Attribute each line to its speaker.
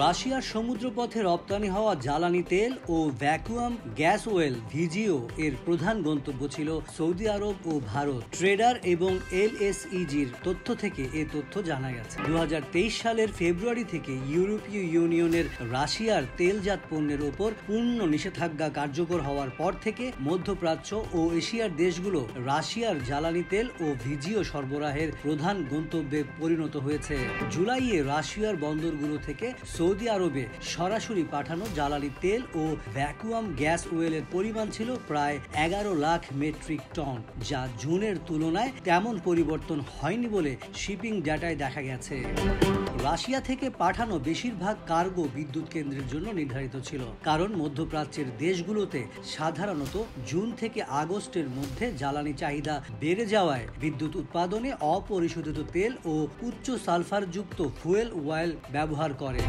Speaker 1: রাশিয়ার সমুদ্রপথে রপ্তানি হওয়া জ্বালানি তেল ও ভ্যাকুয়াম গ্যাস ওয়েল ভিজিও এর প্রধান গন্তব্য ছিল সৌদি আরব ও ভারত। ট্রেডার এবং এলএসইজির তথ্য থেকে এ তথ্য জানা গেছে। 2023 সালের ফেব্রুয়ারি থেকে ইউরোপীয় ইউনিয়নের রাশিয়ার তেলজাত পণ্যের ওপর পূর্ণ নিষেধাজ্ঞা কার্যকর হওয়ার পর থেকে মধ্যপ্রাচ্য ও এশিয়ার দেশগুলো রাশিয়ার জ্বালানি তেল ও ভিজিও সরবরাহের প্রধান গন্তব্যে পরিণত হয়েছে। জুলাইয়ে রাশিয়ার বন্দরগুলো থেকে সৌদি আরবে সরাসরি পাঠানো জ্বালানি তেল ও ভ্যাকুয়াম গ্যাস ওয়েলের পরিমাণ ছিল প্রায় 11 লাখ মেট্রিক টন, যা জুনের তুলনায় তেমন পরিবর্তন হয়নি বলে শিপিং ডেটায় দেখা গেছে। রাশিয়া থেকে পাঠানো বেশিরভাগ কার্গো বিদ্যুৎ কেন্দ্রের জন্য নির্ধারিত ছিল, কারণ মধ্যপ্রাচ্যের দেশগুলোতে সাধারণত জুন থেকে আগস্টের মধ্যে জ্বালানি চাহিদা বেড়ে যাওয়ায় বিদ্যুৎ উৎপাদনে অপরিশোধিত তেল ও উচ্চ সালফারযুক্ত ফুয়েল অয়েল ব্যবহার করে।